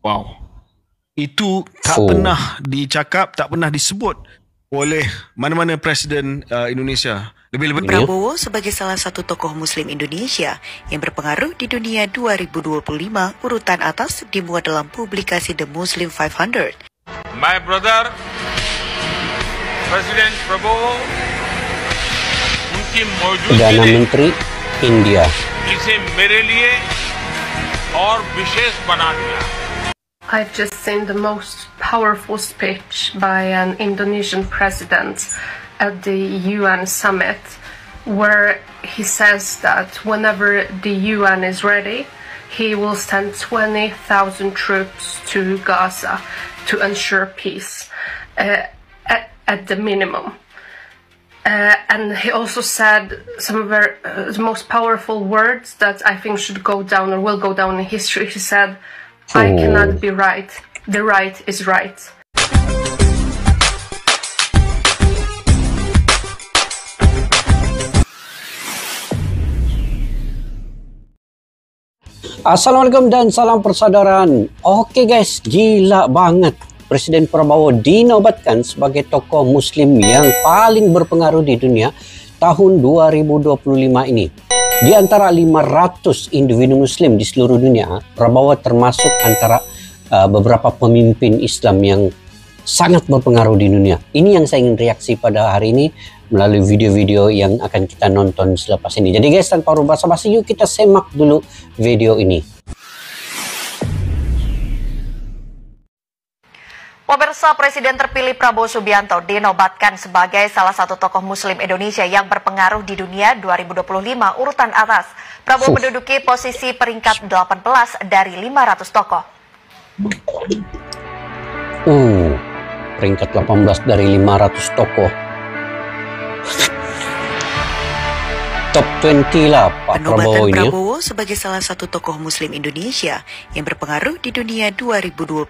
Wow. Itu tak pernah dicakap, tak pernah disebut oleh mana-mana Presiden Indonesia. Lebih-lebih Prabowo sebagai salah satu tokoh Muslim Indonesia yang berpengaruh di dunia 2025 urutan atas dimuat dalam publikasi The Muslim 500. My brother, Presiden Prabowo, उनकी मौजूदगी Perdana Menteri India इसे मेरे लिए और विशेष बना दिया. I've just seen the most powerful speech by an Indonesian president at the UN summit, where he says that whenever the UN is ready, he will send 20,000 troops to Gaza to ensure peace at the minimum. And he also said some very the most powerful words that I think should go down or will go down in history. He said, I cannot be right. The right is right. Assalamualaikum dan salam persaudaraan. Oke guys, gila banget. Presiden Prabowo dinobatkan sebagai tokoh muslim yang paling berpengaruh di dunia tahun 2025 ini. Di antara 500 individu muslim di seluruh dunia, Prabowo termasuk antara beberapa pemimpin Islam yang sangat berpengaruh di dunia. Ini yang saya ingin reaksi pada hari ini melalui video-video yang akan kita nonton selepas ini. Jadi guys, tanpa basa-basi, yuk kita semak dulu video ini. Pemirsa, Presiden terpilih Prabowo Subianto dinobatkan sebagai salah satu tokoh Muslim Indonesia yang berpengaruh di dunia 2025 urutan atas. Prabowo menduduki posisi peringkat 18 dari 500 tokoh. Peringkat 18 dari 500 tokoh. Top 20 lah Pak Prabowo ini. Prabowo sebagai salah satu tokoh Muslim Indonesia yang berpengaruh di dunia 2025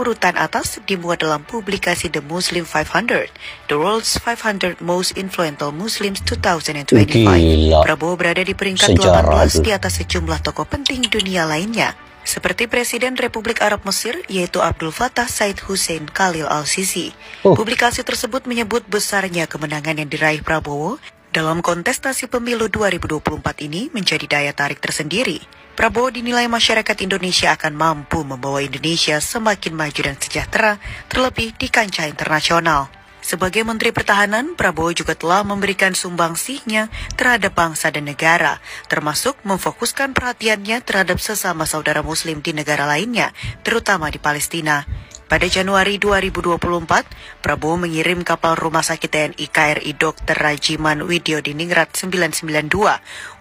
urutan atas dimuat dalam publikasi The Muslim 500, The World's 500 Most Influential Muslims 2025. Gila. Prabowo berada di peringkat 18 di atas sejumlah tokoh penting dunia lainnya, seperti Presiden Republik Arab Mesir yaitu Abdul Fattah Said Hussein Khalil Al-Sisi. Publikasi tersebut menyebut besarnya kemenangan yang diraih Prabowo dalam kontestasi pemilu 2024 ini menjadi daya tarik tersendiri. Prabowo dinilai masyarakat Indonesia akan mampu membawa Indonesia semakin maju dan sejahtera, terlebih di kancah internasional. Sebagai Menteri Pertahanan, Prabowo juga telah memberikan sumbangsihnya terhadap bangsa dan negara, termasuk memfokuskan perhatiannya terhadap sesama saudara Muslim di negara lainnya, terutama di Palestina. Pada Januari 2024, Prabowo mengirim kapal rumah sakit TNI KRI Dr. Rajiman Widyodiningrat 992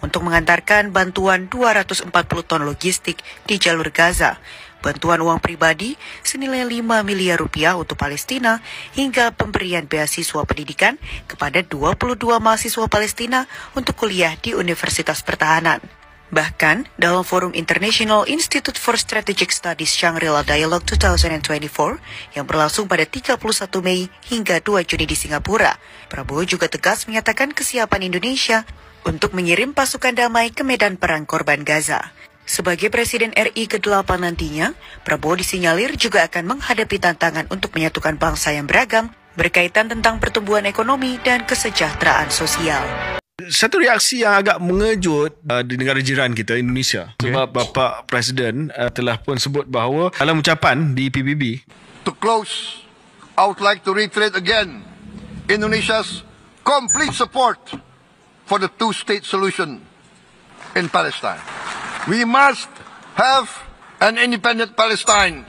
untuk mengantarkan bantuan 240 ton logistik di jalur Gaza, bantuan uang pribadi senilai 5 miliar rupiah untuk Palestina, hingga pemberian beasiswa pendidikan kepada 22 mahasiswa Palestina untuk kuliah di Universitas Pertahanan. Bahkan, dalam forum International Institute for Strategic Studies Shangri-La Dialogue 2024 yang berlangsung pada 31 Mei hingga 2 Juni di Singapura, Prabowo juga tegas menyatakan kesiapan Indonesia untuk mengirim pasukan damai ke medan perang korban Gaza. Sebagai Presiden RI ke-8 nantinya, Prabowo disinyalir juga akan menghadapi tantangan untuk menyatukan bangsa yang beragam berkaitan tentang pertumbuhan ekonomi dan kesejahteraan sosial. satu reaksi yang agak mengejut di negara jiran kita, Indonesia. Sebab Bapak Presiden telah pun sebut bahawa dalam ucapan di PBB. To close, I would like to reiterate again Indonesia's complete support for the two-state solution in Palestine. We must have an independent Palestine,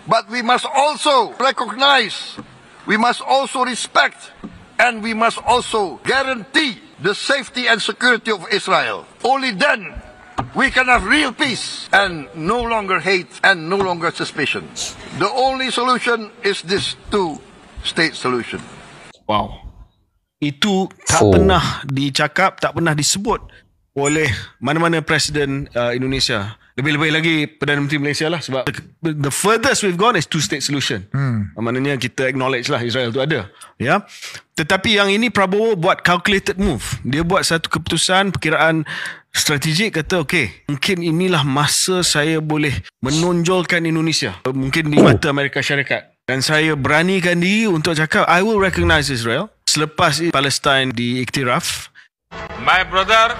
but we must also recognize, we must also respect, and we must also guarantee the safety and security of Israel. Only then we can have real peace and no longer hate and no longer suspicion. The only solution is this two-state solution. Wow. Itu tak pernah dicakap, tak pernah disebut oleh mana-mana Presiden Indonesia. Lebih-lebih lagi Perdana Menteri Malaysia lah, sebab the furthest we've gone is two-state solution. Maknanya kita acknowledge lah Israel tu ada. Ya. Tetapi yang ini Prabowo buat calculated move. Dia buat satu keputusan, perkiraan strategik kata okey, mungkin inilah masa saya boleh menonjolkan Indonesia mungkin di mata Amerika Syarikat, dan saya beranikan diri untuk cakap I will recognize Israel selepas Palestin diiktiraf. My brother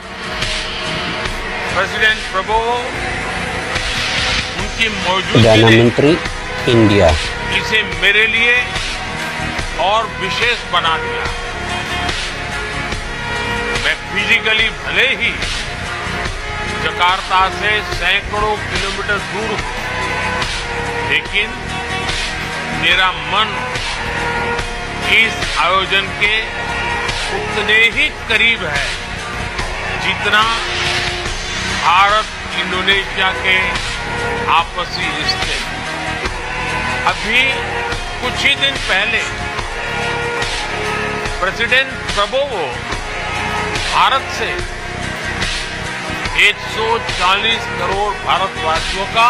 President Prabowo उनकी मौजूदगी Perdana ने Menteri India. इसे मेरे लिए और विशेष बना दिया। मैं फिजिकली भले ही जकार्ता से सैकड़ों किलोमीटर दूर हूं, लेकिन मेरा मन इस आयोजन के उतने ही करीब है जितना भारत इंडोनेशिया के आपसी रिश्ते। अभी कुछ ही दिन पहले प्रेसिडेंट प्रबोवो भारत से 140 करोड़ भारतवासियों का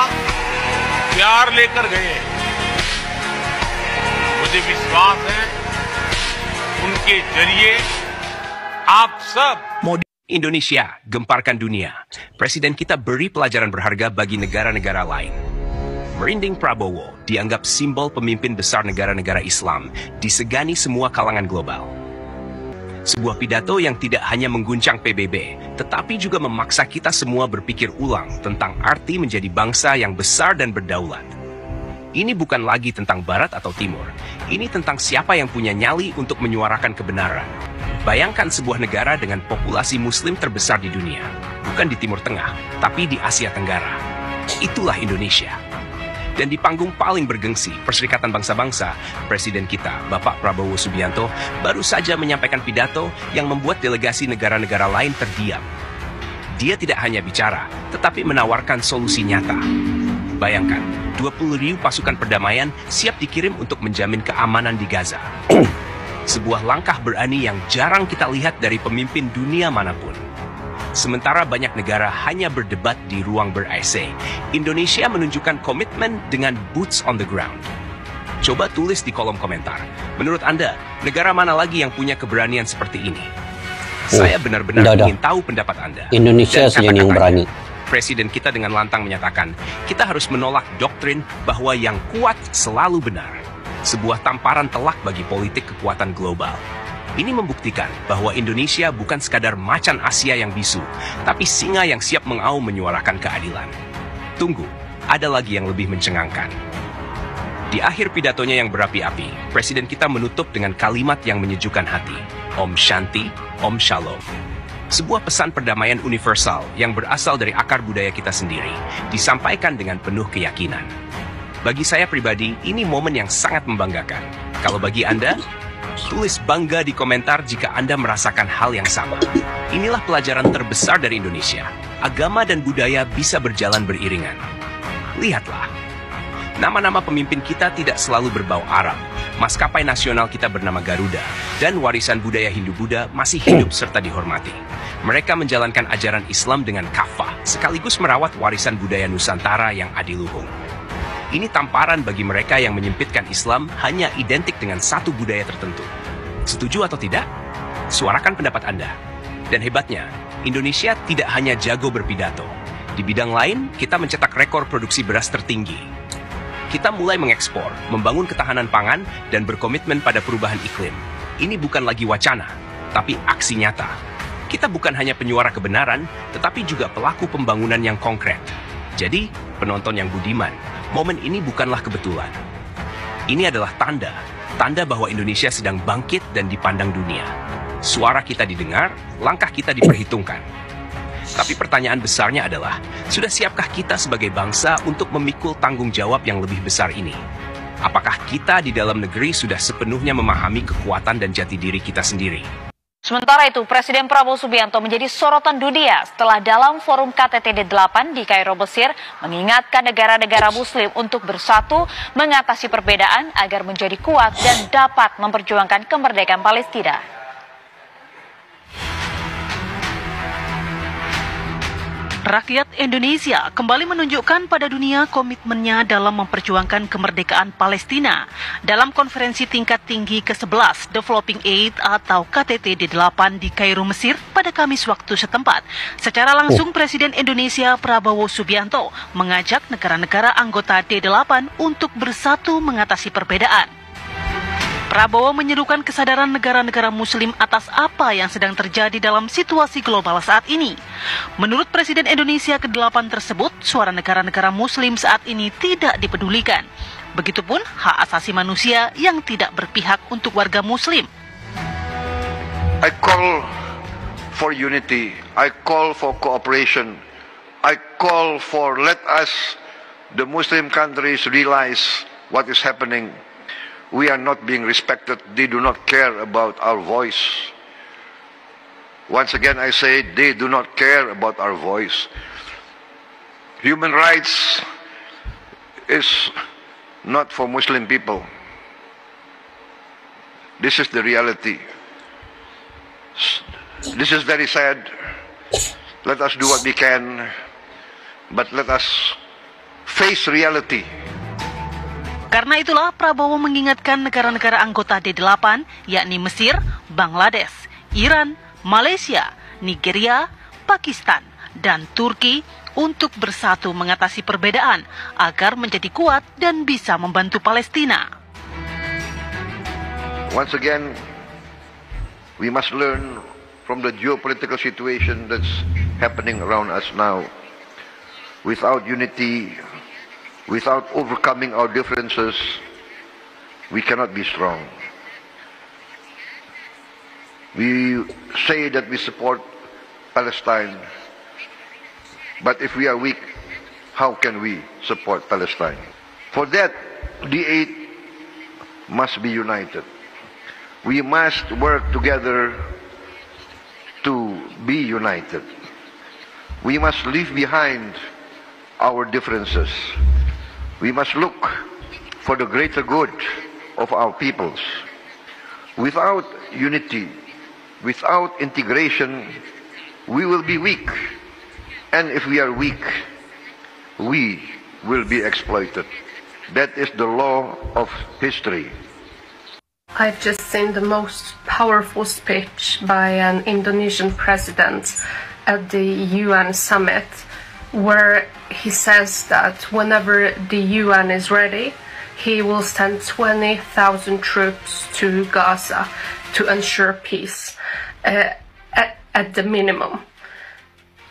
प्यार लेकर गए। मुझे विश्वास है उनके जरिए आप सब Indonesia, gemparkan dunia. Presiden kita beri pelajaran berharga bagi negara-negara lain. Merinding Prabowo dianggap simbol pemimpin besar negara-negara Islam, disegani semua kalangan global. Sebuah pidato yang tidak hanya mengguncang PBB, tetapi juga memaksa kita semua berpikir ulang tentang arti menjadi bangsa yang besar dan berdaulat. Ini bukan lagi tentang Barat atau Timur, ini tentang siapa yang punya nyali untuk menyuarakan kebenaran. Bayangkan sebuah negara dengan populasi Muslim terbesar di dunia, bukan di Timur Tengah, tapi di Asia Tenggara. Itulah Indonesia. Dan di panggung paling bergengsi, Perserikatan Bangsa-Bangsa, Presiden kita, Bapak Prabowo Subianto, baru saja menyampaikan pidato yang membuat delegasi negara-negara lain terdiam. Dia tidak hanya bicara, tetapi menawarkan solusi nyata. Bayangkan, 20.000 pasukan perdamaian siap dikirim untuk menjamin keamanan di Gaza. Sebuah langkah berani yang jarang kita lihat dari pemimpin dunia manapun. Sementara banyak negara hanya berdebat di ruang ber-AC, Indonesia menunjukkan komitmen dengan boots on the ground. Coba tulis di kolom komentar, menurut Anda, negara mana lagi yang punya keberanian seperti ini? Saya benar-benar ingin tahu pendapat Anda. Indonesia saja yang berani. Presiden kita dengan lantang menyatakan, kita harus menolak doktrin bahwa yang kuat selalu benar. Sebuah tamparan telak bagi politik kekuatan global. Ini membuktikan bahwa Indonesia bukan sekadar macan Asia yang bisu, tapi singa yang siap mengaum menyuarakan keadilan. Tunggu, ada lagi yang lebih mencengangkan. Di akhir pidatonya yang berapi-api, Presiden kita menutup dengan kalimat yang menyejukkan hati. Om Shanti, Om Shalom. Sebuah pesan perdamaian universal yang berasal dari akar budaya kita sendiri, disampaikan dengan penuh keyakinan. Bagi saya pribadi, ini momen yang sangat membanggakan. Kalau bagi Anda, tulis bangga di komentar jika Anda merasakan hal yang sama. Inilah pelajaran terbesar dari Indonesia. Agama dan budaya bisa berjalan beriringan. Lihatlah, nama-nama pemimpin kita tidak selalu berbau Arab. Maskapai nasional kita bernama Garuda, dan warisan budaya Hindu-Buddha masih hidup serta dihormati. Mereka menjalankan ajaran Islam dengan kafah, sekaligus merawat warisan budaya Nusantara yang adiluhung. Ini tamparan bagi mereka yang menyempitkan Islam hanya identik dengan satu budaya tertentu. Setuju atau tidak? Suarakan pendapat Anda. Dan hebatnya, Indonesia tidak hanya jago berpidato. Di bidang lain, kita mencetak rekor produksi beras tertinggi. Kita mulai mengekspor, membangun ketahanan pangan, dan berkomitmen pada perubahan iklim. Ini bukan lagi wacana, tapi aksi nyata. Kita bukan hanya penyuara kebenaran, tetapi juga pelaku pembangunan yang konkret. Jadi, penonton yang budiman, momen ini bukanlah kebetulan. Ini adalah tanda bahwa Indonesia sedang bangkit dan dipandang dunia. Suara kita didengar, langkah kita diperhitungkan. Tapi pertanyaan besarnya adalah, sudah siapkah kita sebagai bangsa untuk memikul tanggung jawab yang lebih besar ini? Apakah kita di dalam negeri sudah sepenuhnya memahami kekuatan dan jati diri kita sendiri? Sementara itu, Presiden Prabowo Subianto menjadi sorotan dunia setelah dalam forum KTT D8 di Kairo, Mesir, mengingatkan negara-negara Muslim untuk bersatu mengatasi perbedaan agar menjadi kuat dan dapat memperjuangkan kemerdekaan Palestina. Rakyat Indonesia kembali menunjukkan pada dunia komitmennya dalam memperjuangkan kemerdekaan Palestina dalam konferensi tingkat tinggi ke-11 Developing Aid atau KTT D8 di Kairo, Mesir pada Kamis waktu setempat. Secara langsung Presiden Indonesia Prabowo Subianto mengajak negara-negara anggota D8 untuk bersatu mengatasi perbedaan. Prabowo menyerukan kesadaran negara-negara Muslim atas apa yang sedang terjadi dalam situasi global saat ini. Menurut Presiden Indonesia ke-8 tersebut, suara negara-negara Muslim saat ini tidak dipedulikan. Begitupun hak asasi manusia yang tidak berpihak untuk warga Muslim. I call for unity. I call for cooperation. I call for let us, the Muslim countries, realize what is happening. We are not being respected. They do not care about our voice. Once again, I say they do not care about our voice. Human rights is not for Muslim people. This is the reality. This is very sad. Let us do what we can, but let us face reality. Karena itulah Prabowo mengingatkan negara-negara anggota D8, yakni Mesir, Bangladesh, Iran, Malaysia, Nigeria, Pakistan, dan Turki untuk bersatu mengatasi perbedaan agar menjadi kuat dan bisa membantu Palestina. Once again, we must learn from the geopolitical situation that's happening around us now. Without unity, without overcoming our differences, we cannot be strong. We say that we support Palestine, but if we are weak, how can we support Palestine? For that, D8 must be united. We must work together to be united. We must leave behind our differences. We must look for the greater good of our peoples. Without unity, without integration, we will be weak. And if we are weak, we will be exploited. That is the law of history. I've just seen the most powerful speech by an Indonesian president at the UN summit, where he says that whenever the UN is ready, he will send 20,000 troops to Gaza to ensure peace at the minimum.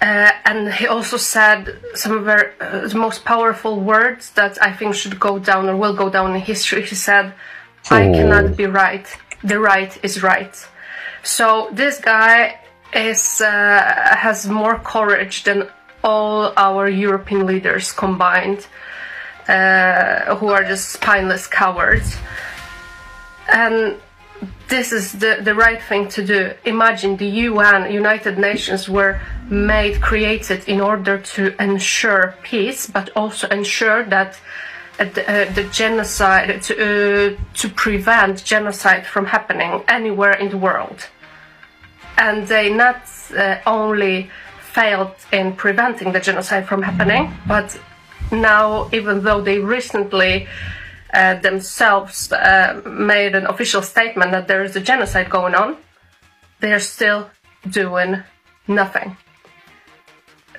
And he also said some of the most powerful words that I think should go down or will go down in history. He said, I cannot be right. The right is right. So this guy has more courage than all our European leaders combined, who are just spineless cowards. And this is the right thing to do. Imagine the UN, United Nations, were created in order to ensure peace, but also ensure that the genocide, to prevent genocide from happening anywhere in the world. And they not only failed in preventing the genocide from happening, but now, even though they recently themselves made an official statement that there is a genocide going on, they are still doing nothing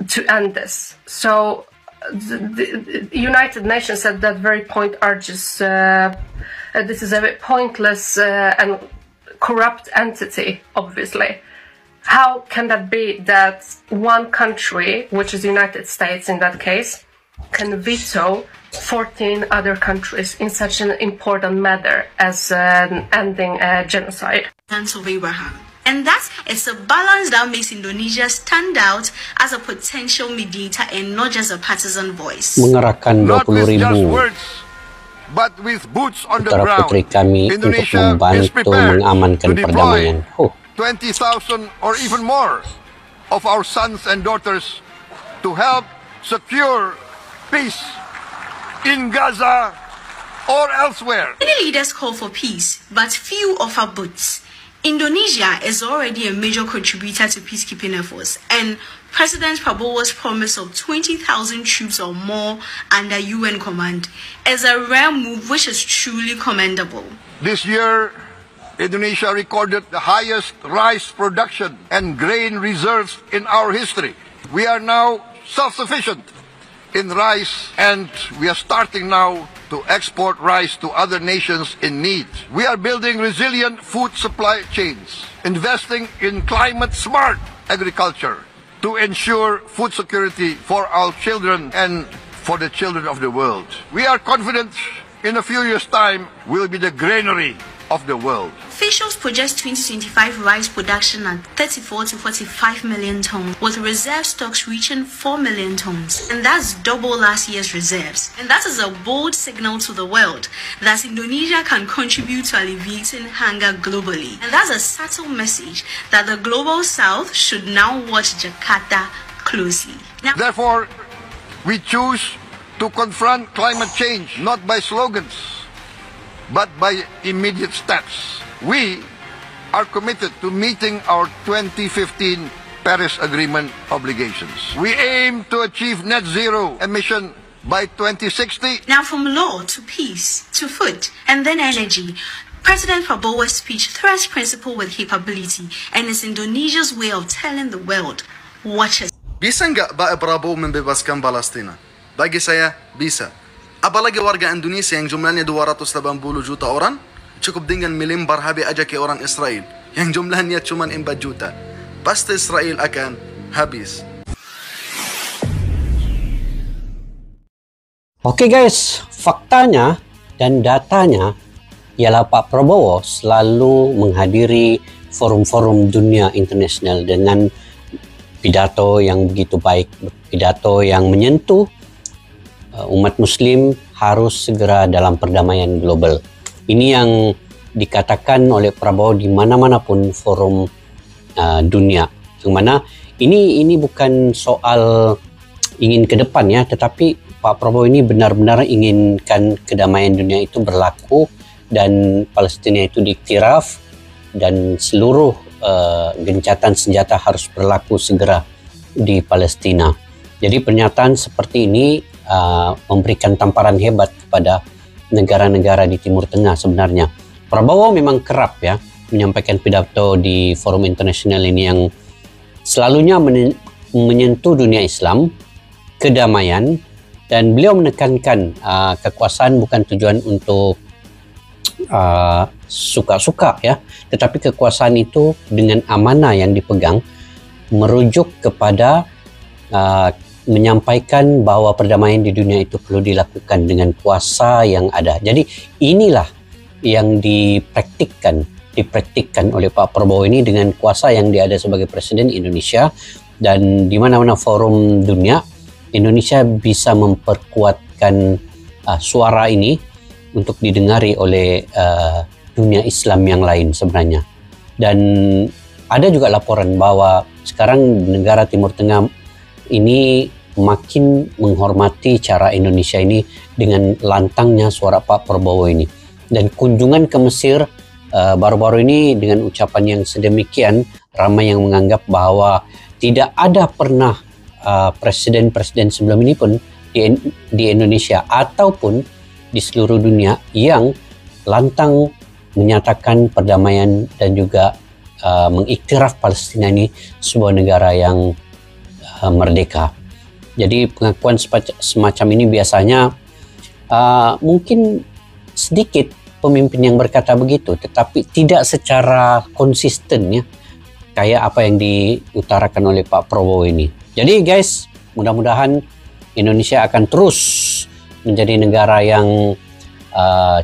to end this. So the United Nations at that very point are just this is a pointless and corrupt entity, obviously. How can that be that one country, which is the United States in that case, can veto 14 other countries in such an important matter as ending genocide? Of Abraham. And that is a balance that makes Indonesia stand out as a potential mediator and not just a partisan voice. Mengerahkan 20.000 but with boots on the putra ground. putri kami untuk Indonesia is membantu prepared mengamankan to deploy perdamaian. 20,000 or even more of our sons and daughters to help secure peace in Gaza or elsewhere. Many leaders call for peace, but few offer boots. Indonesia is already a major contributor to peacekeeping efforts, and President Prabowo's promise of 20,000 troops or more under UN command is a rare move which is truly commendable. This year, Indonesia recorded the highest rice production and grain reserves in our history. We are now self-sufficient in rice, and we are starting now to export rice to other nations in need. We are building resilient food supply chains, investing in climate-smart agriculture to ensure food security for our children and for the children of the world. We are confident in a few years' time we'll be the granary of the world. Officials project 2025 rice production at 34 to 45 million tons, with reserve stocks reaching 4 million tons. And that's double last year's reserves. And that is a bold signal to the world that Indonesia can contribute to alleviating hunger globally. And that's a subtle message that the global south should now watch Jakarta closely. Therefore, we choose to confront climate change not by slogans, but by immediate steps. We are committed to meeting our 2015 Paris Agreement obligations. We aim to achieve net zero emission by 2060. Now, from law to peace to food and then energy, President Prabowo's speech threads principle with capability and is Indonesia's way of telling the world, watch us. Bisa nggak Pak Prabowo membebaskan Palestina? Bagi saya, bisa. Apalagi warga Indonesia yang jumlahnya 280 juta orang, cukup dengan melempar habis aja ke orang Israel yang jumlahnya cuma 4 juta. Pasti Israel akan habis. Oke guys, faktanya dan datanya ialah Pak Prabowo selalu menghadiri forum-forum dunia internasional dengan pidato yang begitu baik, pidato yang menyentuh umat muslim harus segera dalam perdamaian global. Ini yang dikatakan oleh Prabowo di mana-mana pun forum dunia. Yang mana ini bukan soal ingin ke depan ya, tetapi Pak Prabowo ini benar-benar inginkan kedamaian dunia itu berlaku dan Palestina itu diiktiraf dan seluruh gencatan senjata harus berlaku segera di Palestina. Jadi pernyataan seperti ini memberikan tamparan hebat kepada negara-negara di Timur Tengah sebenarnya. Prabowo memang kerap ya menyampaikan pidato di forum internasional ini yang selalunya menyentuh dunia Islam, kedamaian, dan beliau menekankan kekuasaan bukan tujuan untuk suka-suka ya, tetapi kekuasaan itu dengan amanah yang dipegang merujuk kepada menyampaikan bahwa perdamaian di dunia itu perlu dilakukan dengan kuasa yang ada. Jadi inilah yang dipraktikkan oleh Pak Prabowo ini dengan kuasa yang dia ada sebagai Presiden Indonesia, dan di mana-mana forum dunia Indonesia bisa memperkuatkan suara ini untuk didengari oleh dunia Islam yang lain sebenarnya. Dan ada juga laporan bahwa sekarang negara Timur Tengah ini makin menghormati cara Indonesia ini dengan lantangnya suara Pak Prabowo ini. Dan kunjungan ke Mesir baru-baru ini dengan ucapan yang sedemikian, ramai yang menganggap bahwa tidak ada pernah presiden-presiden sebelum ini pun di Indonesia ataupun di seluruh dunia yang lantang menyatakan perdamaian dan juga mengiktiraf Palestina ini sebuah negara yang merdeka. Jadi pengakuan semacam ini biasanya mungkin sedikit pemimpin yang berkata begitu, tetapi tidak secara konsisten ya, kayak apa yang diutarakan oleh Pak Prabowo ini. Jadi guys, mudah-mudahan Indonesia akan terus menjadi negara yang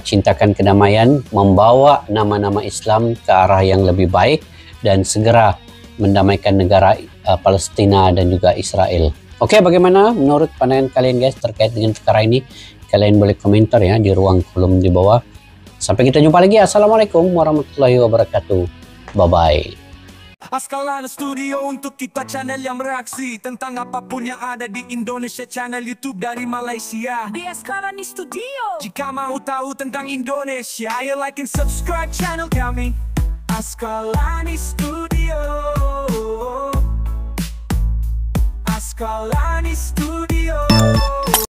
cintakan kedamaian, membawa nama-nama Islam ke arah yang lebih baik dan segera mendamaikan negara Palestina dan juga Israel. Oke, bagaimana menurut pandangan kalian guys terkait dengan perkara ini? Kalian boleh komentar ya di ruang kolom di bawah. Sampai kita jumpa lagi. Assalamualaikum warahmatullahi wabarakatuh. Bye-bye. Askalana Studio untuk kita channel yang bereaksi tentang apapun yang ada di Indonesia, channel YouTube dari Malaysia di Askalana Studio. Jika mau tahu tentang Indonesia, ayo like and subscribe channel kami. Askalani Studio. Askalani Studio.